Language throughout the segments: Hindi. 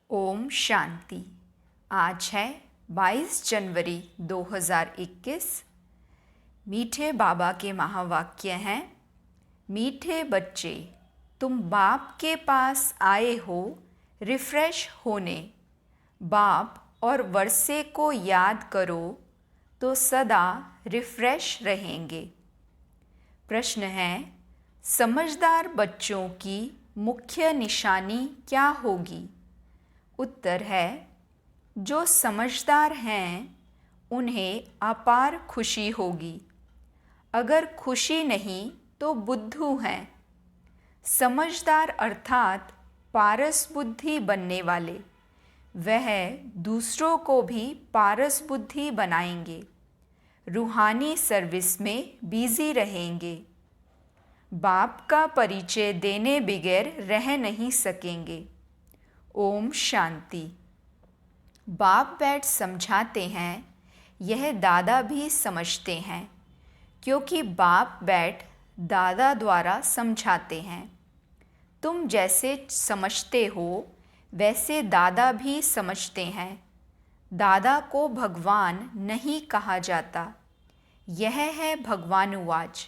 ओम शांति। आज है 22 जनवरी 2021। मीठे बाबा के महावाक्य हैं। मीठे बच्चे, तुम बाप के पास आए हो रिफ्रेश होने। बाप और वर्षे को याद करो तो सदा रिफ्रेश रहेंगे। प्रश्न है, समझदार बच्चों की मुख्य निशानी क्या होगी? उत्तर है, जो समझदार हैं उन्हें अपार खुशी होगी। अगर खुशी नहीं तो बुद्धू हैं। समझदार अर्थात पारस बुद्धि बनने वाले, वह दूसरों को भी पारस बुद्धि बनाएंगे। रूहानी सर्विस में बिजी रहेंगे। बाप का परिचय देने बगैर रह नहीं सकेंगे। ओम शांति। बाप बैठ समझाते हैं, यह दादा भी समझते हैं, क्योंकि बाप बैठ दादा द्वारा समझाते हैं। तुम जैसे समझते हो वैसे दादा भी समझते हैं। दादा को भगवान नहीं कहा जाता, यह है भगवानुवाच।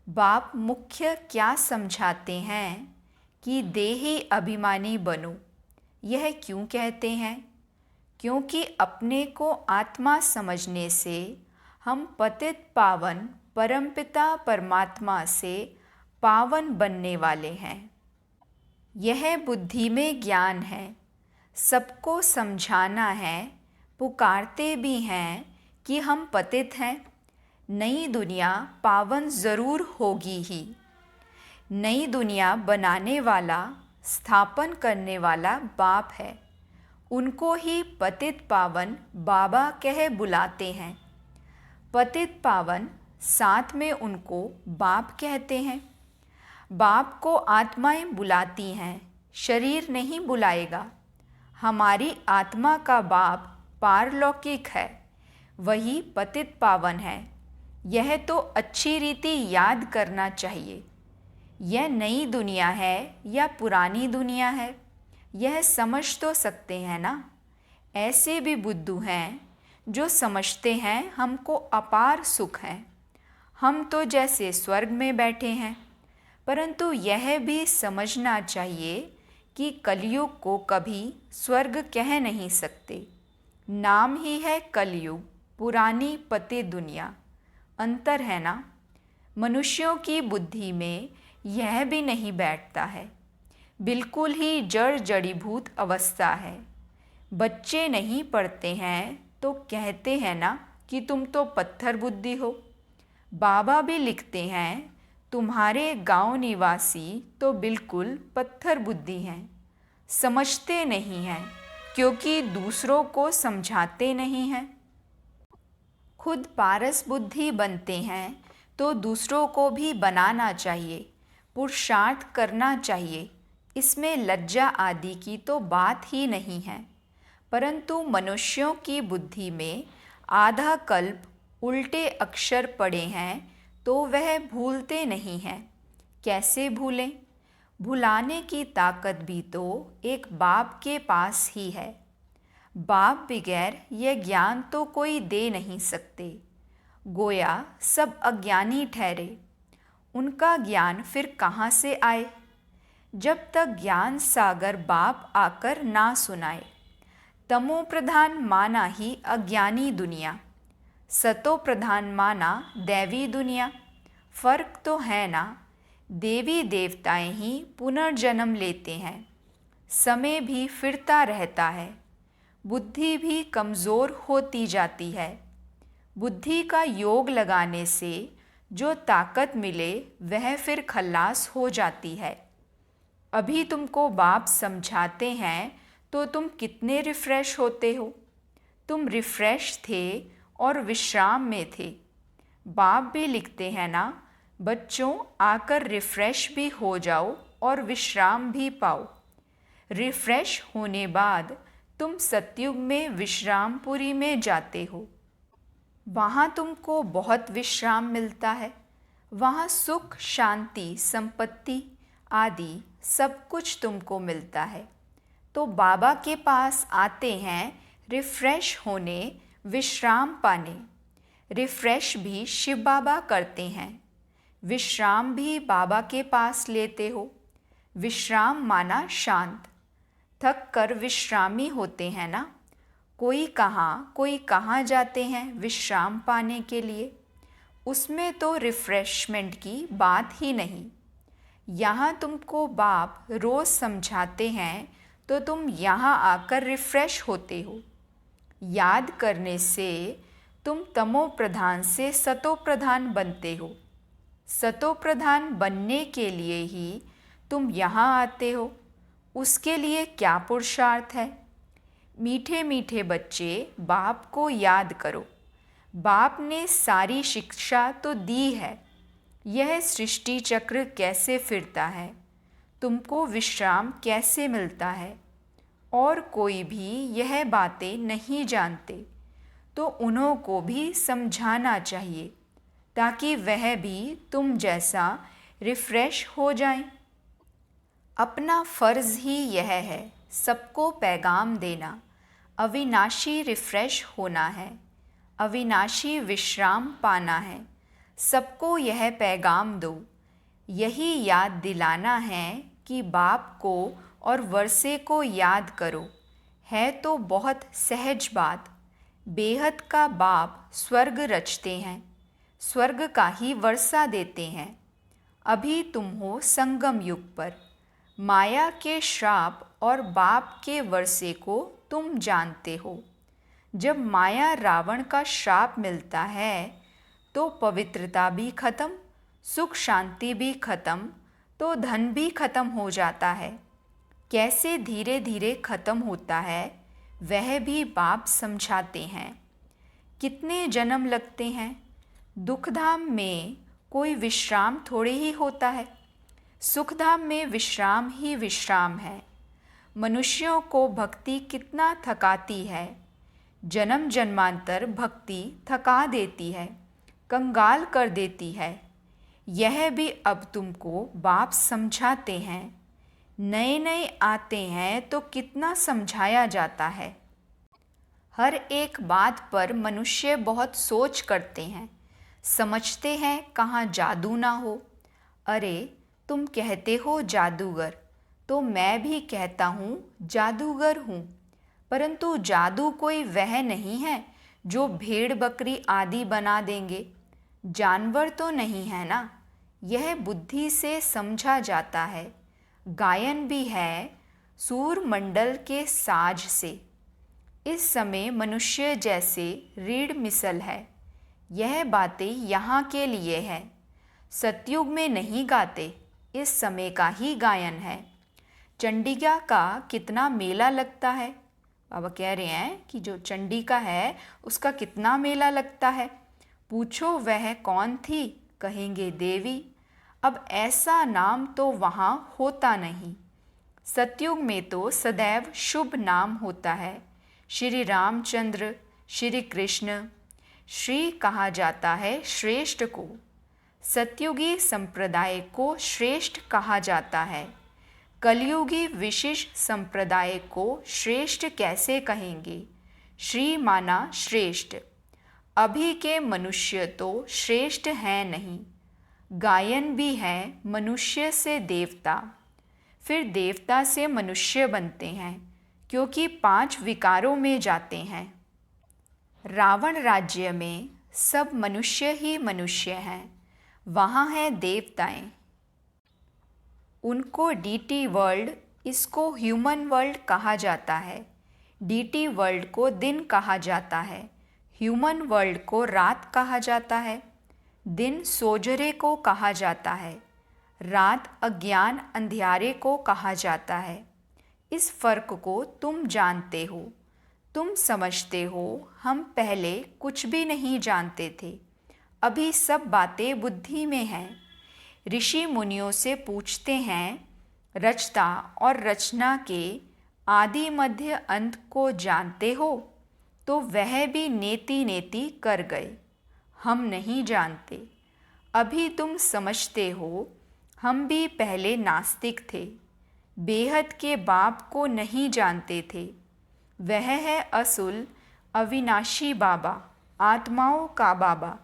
बाप मुख्य क्या समझाते हैं कि देही अभिमानी बनो। यह क्यों कहते हैं? क्योंकि अपने को आत्मा समझने से हम पतित पावन परमपिता परमात्मा से पावन बनने वाले हैं। यह बुद्धि में ज्ञान है। सबको समझाना है। पुकारते भी हैं कि हम पतित हैं। नई दुनिया पावन ज़रूर होगी ही। नई दुनिया बनाने वाला, स्थापन करने वाला बाप है। उनको ही पतित पावन बाबा कह बुलाते हैं। पतित पावन साथ में उनको बाप कहते हैं। बाप को आत्माएं बुलाती हैं, शरीर नहीं बुलाएगा। हमारी आत्मा का बाप पारलौकिक है, वही पतित पावन है। यह तो अच्छी रीति याद करना चाहिए। यह नई दुनिया है या पुरानी दुनिया है, यह समझ तो सकते हैं ना। ऐसे भी बुद्धू हैं जो समझते हैं हमको अपार सुख है, हम तो जैसे स्वर्ग में बैठे हैं। परंतु यह भी समझना चाहिए कि कलयुग को कभी स्वर्ग कह नहीं सकते। नाम ही है कलयुग, पुरानी पतित दुनिया। अंतर है ना। मनुष्यों की बुद्धि में यह भी नहीं बैठता है। बिल्कुल ही जड़ जड़ीभूत अवस्था है। बच्चे नहीं पढ़ते हैं तो कहते हैं ना कि तुम तो पत्थर बुद्धि हो। बाबा भी लिखते हैं, तुम्हारे गांव निवासी तो बिल्कुल पत्थर बुद्धि हैं। समझते नहीं हैं क्योंकि दूसरों को समझाते नहीं हैं। खुद पारस बुद्धि बनते हैं तो दूसरों को भी बनाना चाहिए, पुरुषार्थ करना चाहिए। इसमें लज्जा आदि की तो बात ही नहीं है। परंतु मनुष्यों की बुद्धि में आधा कल्प उल्टे अक्षर पड़े हैं तो वह भूलते नहीं हैं। कैसे भूलें? भुलाने की ताकत भी तो एक बाप के पास ही है। बाप बगैर यह ज्ञान तो कोई दे नहीं सकते। गोया सब अज्ञानी ठहरे। उनका ज्ञान फिर कहाँ से आए? जब तक ज्ञान सागर बाप आकर ना सुनाए। तमो प्रधान माना ही अज्ञानी दुनिया, सतो प्रधान माना दैवी दुनिया। फर्क तो है ना। देवी देवताएं ही पुनर्जन्म लेते हैं। समय भी फिरता रहता है। बुद्धि भी कमज़ोर होती जाती है। बुद्धि का योग लगाने से जो ताकत मिले वह फिर खल्लास हो जाती है। अभी तुमको बाप समझाते हैं तो तुम कितने रिफ़्रेश होते हो। तुम रिफ़्रेश थे और विश्राम में थे। बाप भी लिखते हैं ना, बच्चों आकर रिफ़्रेश भी हो जाओ और विश्राम भी पाओ। रिफ़्रेश होने बाद तुम सतयुग में विश्रामपुरी में जाते हो। वहाँ तुमको बहुत विश्राम मिलता है। वहाँ सुख, शांति, संपत्ति आदि सब कुछ तुमको मिलता है। तो बाबा के पास आते हैं रिफ़्रेश होने, विश्राम पाने। रिफ़्रेश भी शिव बाबा करते हैं, विश्राम भी बाबा के पास लेते हो। विश्राम माना शांत, थक कर विश्रामी होते हैं ना। कोई कहाँ जाते हैं विश्राम पाने के लिए, उसमें तो रिफ़्रेशमेंट की बात ही नहीं। यहाँ तुमको बाप रोज़ समझाते हैं तो तुम यहाँ आकर रिफ़्रेश होते हो। याद करने से तुम तमो प्रधान से सतो प्रधान बनते हो। सतो प्रधान बनने के लिए ही तुम यहाँ आते हो। उसके लिए क्या पुरुषार्थ है? मीठे मीठे बच्चे, बाप को याद करो। बाप ने सारी शिक्षा तो दी है। यह सृष्टि चक्र कैसे फिरता है, तुमको विश्राम कैसे मिलता है, और कोई भी यह बातें नहीं जानते, तो उन्हों को भी समझाना चाहिए ताकि वह भी तुम जैसा रिफ़्रेश हो जाएं। अपना फ़र्ज़ ही यह है सबको पैगाम देना। अविनाशी रिफ़्रेश होना है, अविनाशी विश्राम पाना है। सबको यह पैगाम दो। यही याद दिलाना है कि बाप को और वर्षे को याद करो। है तो बहुत सहज बात। बेहद का बाप स्वर्ग रचते हैं, स्वर्ग का ही वर्षा देते हैं। अभी तुम हो संगम युग पर। माया के श्राप और बाप के वर्षे को तुम जानते हो। जब माया रावण का श्राप मिलता है तो पवित्रता भी खत्म, सुख शांति भी खत्म, तो धन भी खत्म हो जाता है। कैसे धीरे धीरे खत्म होता है वह भी बाप समझाते हैं। कितने जन्म लगते हैं। दुखधाम में कोई विश्राम थोड़े ही होता है, सुखधाम में विश्राम ही विश्राम है। मनुष्यों को भक्ति कितना थकाती है। जन्म जन्मांतर भक्ति थका देती है, कंगाल कर देती है। यह भी अब तुमको बाप समझाते हैं। नए नए आते हैं तो कितना समझाया जाता है। हर एक बात पर मनुष्य बहुत सोच करते हैं, समझते हैं कहाँ जादू ना हो। अरे तुम कहते हो जादूगर, तो मैं भी कहता हूँ जादूगर हूँ, परंतु जादू कोई वह नहीं है जो भेड़ बकरी आदि बना देंगे। जानवर तो नहीं है ना, यह बुद्धि से समझा जाता है। गायन भी है सूरमंडल के साज से। इस समय मनुष्य जैसे रीढ़ मिसल है। यह बातें यहाँ के लिए है, सतयुग में नहीं गाते, इस समय का ही गायन है। चंडिका का कितना मेला लगता है। बाबा कह रहे हैं कि जो चंडिका है उसका कितना मेला लगता है। पूछो वह कौन थी, कहेंगे देवी। अब ऐसा नाम तो वहाँ होता नहीं। सतयुग में तो सदैव शुभ नाम होता है। श्री रामचंद्र, श्री कृष्ण। श्री कहा जाता है श्रेष्ठ को। सतयुगी संप्रदाय को श्रेष्ठ कहा जाता है। कलयुगी विशिष्ट संप्रदाय को श्रेष्ठ कैसे कहेंगे। श्री माना श्रेष्ठ। अभी के मनुष्य तो श्रेष्ठ हैं नहीं। गायन भी है मनुष्य से देवता, फिर देवता से मनुष्य बनते हैं, क्योंकि 5 विकारों में जाते हैं। रावण राज्य में सब मनुष्य ही मनुष्य हैं, वहाँ हैं देवताएं। उनको डीटी वर्ल्ड, इसको ह्यूमन वर्ल्ड कहा जाता है। डीटी वर्ल्ड को दिन कहा जाता है, ह्यूमन वर्ल्ड को रात कहा जाता है। दिन सोजरे को कहा जाता है, रात अज्ञान अंधियारे को कहा जाता है। इस फर्क को तुम जानते हो, तुम समझते हो। हम पहले कुछ भी नहीं जानते थे, अभी सब बातें बुद्धि में हैं। ऋषि मुनियों से पूछते हैं, रचता और रचना के आदि मध्य अंत को जानते हो? तो वह भी नेति नेति कर गए, हम नहीं जानते। अभी तुम समझते हो, हम भी पहले नास्तिक थे। बेहद के बाप को नहीं जानते थे। वह है असुल अविनाशी बाबा, आत्माओं का बाबा।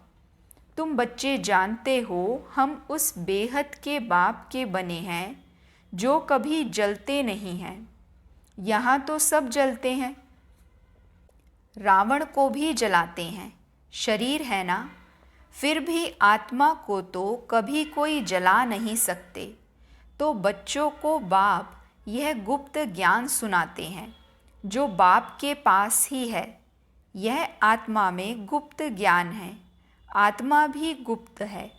तुम बच्चे जानते हो हम उस बेहद के बाप के बने हैं जो कभी जलते नहीं हैं। यहाँ तो सब जलते हैं, रावण को भी जलाते हैं, शरीर है ना। फिर भी आत्मा को तो कभी कोई जला नहीं सकते। तो बच्चों को बाप यह गुप्त ज्ञान सुनाते हैं जो बाप के पास ही है। यह आत्मा में गुप्त ज्ञान है। आत्मा भी गुप्त है।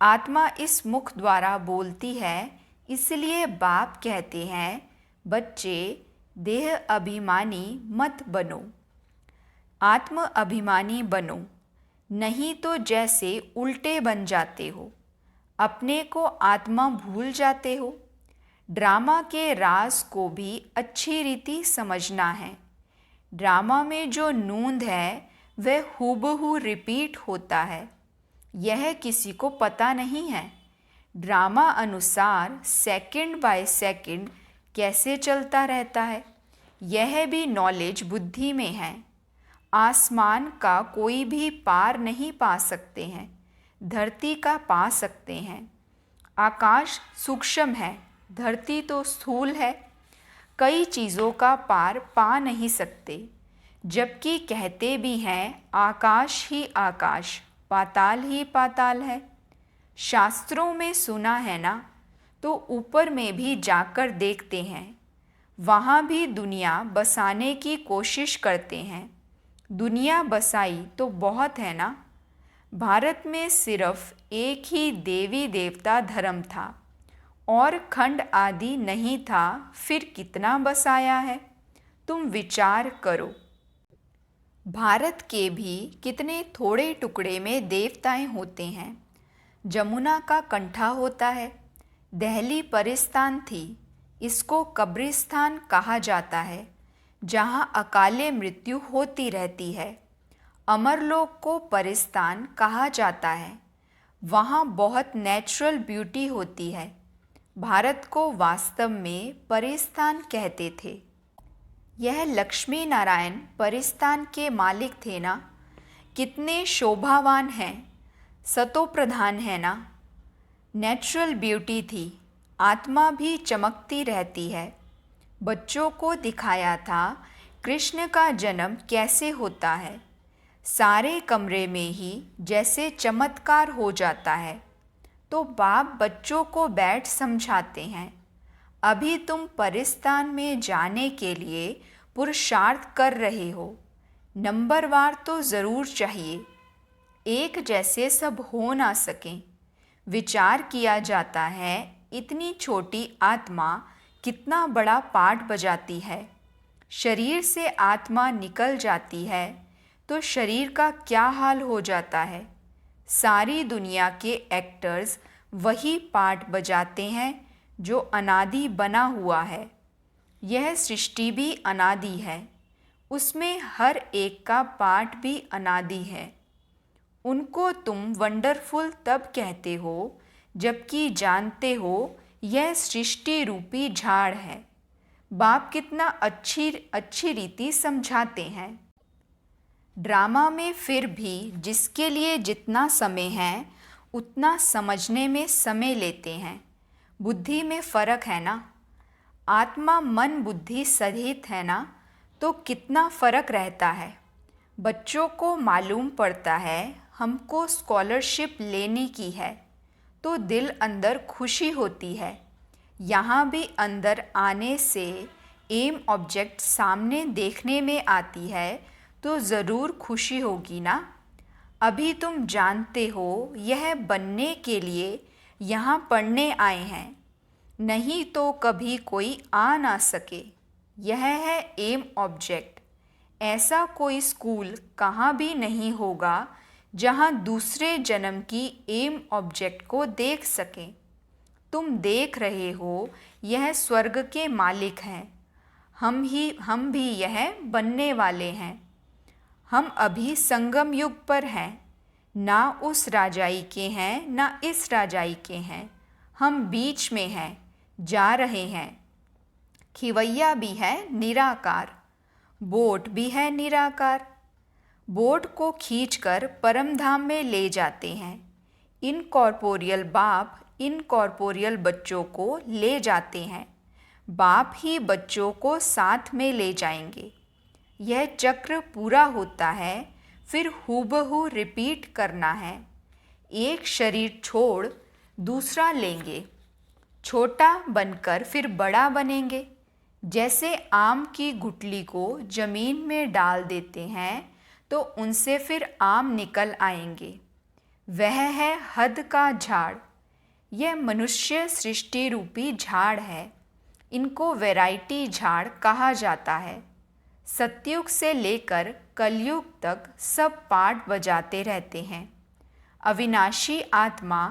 आत्मा इस मुख द्वारा बोलती है, इसलिए बाप कहते हैं बच्चे देह अभिमानी मत बनो, आत्म अभिमानी बनो, नहीं तो जैसे उल्टे बन जाते हो, अपने को आत्मा भूल जाते हो। ड्रामा के राज को भी अच्छी रीति समझना है। ड्रामा में जो नूंद है वह हूबहू रिपीट होता है, यह किसी को पता नहीं है। ड्रामा अनुसार सेकंड बाय सेकंड कैसे चलता रहता है, यह भी नॉलेज बुद्धि में है। आसमान का कोई भी पार नहीं पा सकते हैं, धरती का पा सकते हैं। आकाश सूक्ष्म है, धरती तो स्थूल है। कई चीज़ों का पार पा नहीं सकते, जबकि कहते भी हैं आकाश ही आकाश, पाताल ही पाताल है। शास्त्रों में सुना है ना, तो ऊपर में भी जाकर देखते हैं, वहाँ भी दुनिया बसाने की कोशिश करते हैं। दुनिया बसाई तो बहुत है ना। भारत में सिर्फ एक ही देवी देवता धर्म था और खंड आदि नहीं था, फिर कितना बसाया है, तुम विचार करो। भारत के भी कितने थोड़े टुकड़े में देवताएं होते हैं। जमुना का कंठा होता है, दहली परिस्तान थी, इसको कब्रिस्तान कहा जाता है, जहाँ अकाले मृत्यु होती रहती है। अमरलोक को परिस्तान कहा जाता है, वहाँ बहुत नेचुरल ब्यूटी होती है। भारत को वास्तव में परिस्तान कहते थे। यह लक्ष्मी नारायण परिस्तान के मालिक थे ना। कितने शोभावान हैं, सतो प्रधान है ना। नेचुरल ब्यूटी थी, आत्मा भी चमकती रहती है। बच्चों को दिखाया था कृष्ण का जन्म कैसे होता है। सारे कमरे में ही जैसे चमत्कार हो जाता है। तो बाप बच्चों को बैठ समझाते हैं, अभी तुम परिस्तान में जाने के लिए पुरुषार्थ कर रहे हो। नंबरवार तो ज़रूर चाहिए, एक जैसे सब हो ना सकें। विचार किया जाता है इतनी छोटी आत्मा कितना बड़ा पार्ट बजाती है। शरीर से आत्मा निकल जाती है तो शरीर का क्या हाल हो जाता है। सारी दुनिया के एक्टर्स वही पार्ट बजाते हैं जो अनादि बना हुआ है। यह सृष्टि भी अनादि है, उसमें हर एक का पार्ट भी अनादि है। उनको तुम वंडरफुल तब कहते हो जबकि जानते हो यह सृष्टि रूपी झाड़ है। बाप कितना अच्छी रीति समझाते हैं। ड्रामा में फिर भी जिसके लिए जितना समय है उतना समझने में समय लेते हैं। बुद्धि में फ़र्क है ना। आत्मा मन बुद्धि सहित है ना, तो कितना फ़र्क रहता है। बच्चों को मालूम पड़ता है हमको स्कॉलरशिप लेने की है, तो दिल अंदर खुशी होती है। यहाँ भी अंदर आने से एम ऑब्जेक्ट सामने देखने में आती है तो ज़रूर खुशी होगी ना। अभी तुम जानते हो यह बनने के लिए यहाँ पढ़ने आए हैं, नहीं तो कभी कोई आ ना सके। यह है एम ऑब्जेक्ट। ऐसा कोई स्कूल कहाँ भी नहीं होगा जहाँ दूसरे जन्म की एम ऑब्जेक्ट को देख सकें। तुम देख रहे हो यह स्वर्ग के मालिक हैं, हम भी यह बनने वाले हैं। हम अभी संगम युग पर हैं, ना उस राजाई के हैं ना इस राजाई के हैं। हम बीच में हैं, जा रहे हैं। खिवैया भी है निराकार, बोट भी है निराकार। बोट को खींचकर परमधाम में ले जाते हैं। इनकॉर्पोरियल बाप इनकॉर्पोरियल बच्चों को ले जाते हैं, बाप ही बच्चों को साथ में ले जाएंगे। यह चक्र पूरा होता है, फिर हूबहू रिपीट करना है। एक शरीर छोड़ दूसरा लेंगे, छोटा बनकर फिर बड़ा बनेंगे। जैसे आम की गुठली को जमीन में डाल देते हैं तो उनसे फिर आम निकल आएंगे। वह है हद का झाड़। यह मनुष्य सृष्टि रूपी झाड़ है। इनको वैरायटी झाड़ कहा जाता है। सतयुग से लेकर कलयुग तक सब पाठ बजाते रहते हैं। अविनाशी आत्मा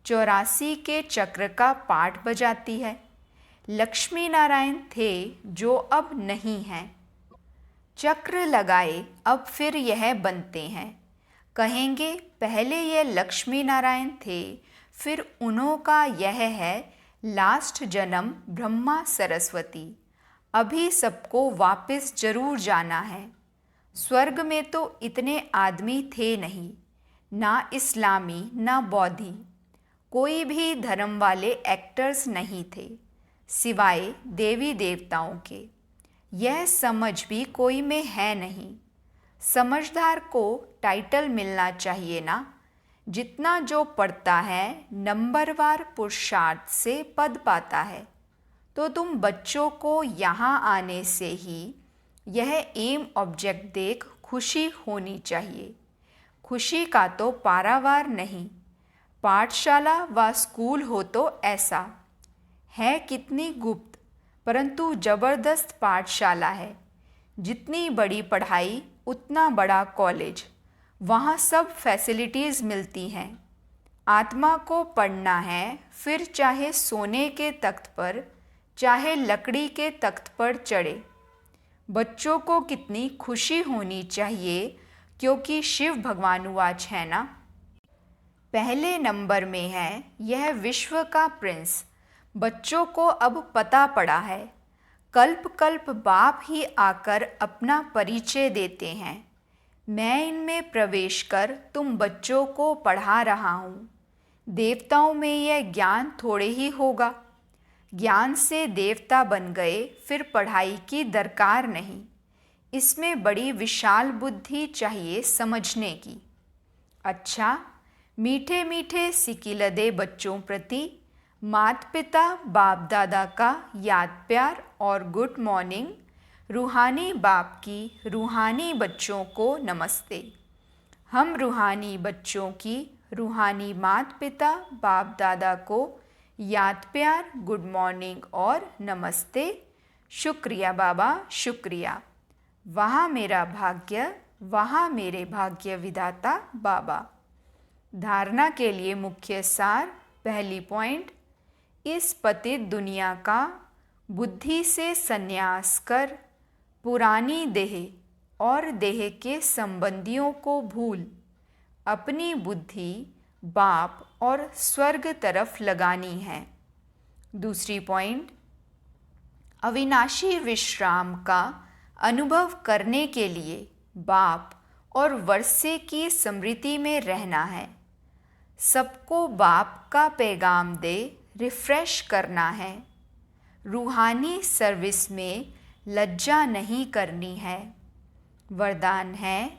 84 के चक्र का पाठ बजाती है। लक्ष्मी नारायण थे जो अब नहीं हैं। चक्र लगाए अब फिर यह बनते हैं। कहेंगे पहले ये लक्ष्मी नारायण थे, फिर उन्हों का यह है लास्ट जन्म ब्रह्मा सरस्वती। अभी सबको वापस जरूर जाना है। स्वर्ग में तो इतने आदमी थे नहीं, ना इस्लामी ना बौद्धि, कोई भी धर्म वाले एक्टर्स नहीं थे सिवाय देवी देवताओं के। यह समझ भी कोई में है नहीं। समझदार को टाइटल मिलना चाहिए ना। जितना जो पढ़ता है नंबरवार पुरुषार्थ से पद पाता है। तो तुम बच्चों को यहाँ आने से ही यह एम ऑब्जेक्ट देख खुशी होनी चाहिए। खुशी का तो पारावार नहीं। पाठशाला व स्कूल हो तो ऐसा है, कितनी गुप्त परंतु ज़बरदस्त पाठशाला है। जितनी बड़ी पढ़ाई उतना बड़ा कॉलेज। वहाँ सब फैसिलिटीज़ मिलती हैं। आत्मा को पढ़ना है, फिर चाहे सोने के तख्त पर चाहे लकड़ी के तख्त पर चढ़े। बच्चों को कितनी खुशी होनी चाहिए, क्योंकि शिव भगवानुवाच है ना। पहले नंबर में है यह विश्व का प्रिंस। बच्चों को अब पता पड़ा है। कल्प कल्प बाप ही आकर अपना परिचय देते हैं। मैं इनमें प्रवेश कर तुम बच्चों को पढ़ा रहा हूँ। देवताओं में यह ज्ञान थोड़े ही होगा। ज्ञान से देवता बन गए, फिर पढ़ाई की दरकार नहीं। इसमें बड़ी विशाल बुद्धि चाहिए समझने की। अच्छा, मीठे मीठे सिकिलदे बच्चों प्रति माता पिता बाप दादा का याद प्यार और गुड मॉर्निंग। रूहानी बाप की रूहानी बच्चों को नमस्ते। हम रूहानी बच्चों की रूहानी माता पिता बाप दादा को याद प्यार, गुड मॉर्निंग और नमस्ते। शुक्रिया बाबा, शुक्रिया। वहाँ मेरा भाग्य, वहाँ मेरे भाग्य विधाता बाबा। धारणा के लिए मुख्य सार। पहली पॉइंट, इस पतित दुनिया का बुद्धि से संन्यास कर पुरानी देह और देह के संबंधियों को भूल अपनी बुद्धि बाप और स्वर्ग तरफ लगानी है। दूसरी पॉइंट, अविनाशी विश्राम का अनुभव करने के लिए बाप और वर्षे की स्मृति में रहना है। सबको बाप का पैगाम दे रिफ्रेश करना है। रूहानी सर्विस में लज्जा नहीं करनी है। वरदान है,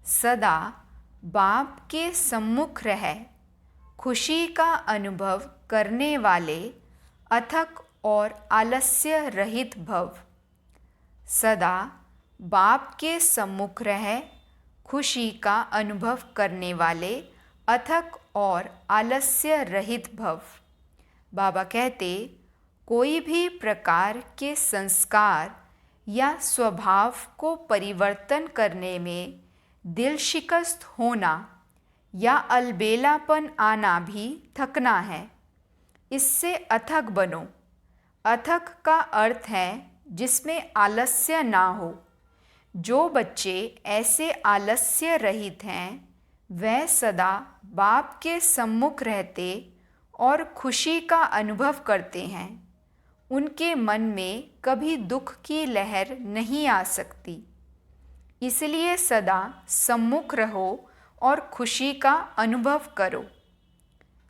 सदा बाप के सम्मुख रह खुशी का अनुभव करने वाले अथक और आलस्य रहित भव। सदा बाप के सम्मुख रह खुशी का अनुभव करने वाले अथक और आलस्य रहित भव। बाबा कहते, कोई भी प्रकार के संस्कार या स्वभाव को परिवर्तन करने में दिल शिकस्त होना या अलबेलापन आना भी थकना है। इससे अथक बनो। अथक का अर्थ है जिसमें आलस्य ना हो। जो बच्चे ऐसे आलस्य रहित हैं, वह सदा बाप के सम्मुख रहते और खुशी का अनुभव करते हैं। उनके मन में कभी दुख की लहर नहीं आ सकती। इसलिए सदा सम्मुख रहो और खुशी का अनुभव करो।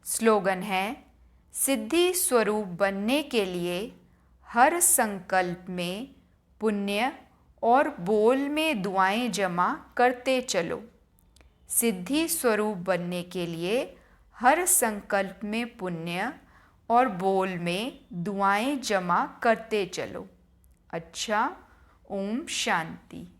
स्लोगन है, सिद्धि स्वरूप बनने के लिए हर संकल्प में पुण्य और बोल में दुआएं जमा करते चलो। सिद्धि स्वरूप बनने के लिए हर संकल्प में पुण्य और बोल में दुआएं जमा करते चलो। अच्छा, ओम शांति।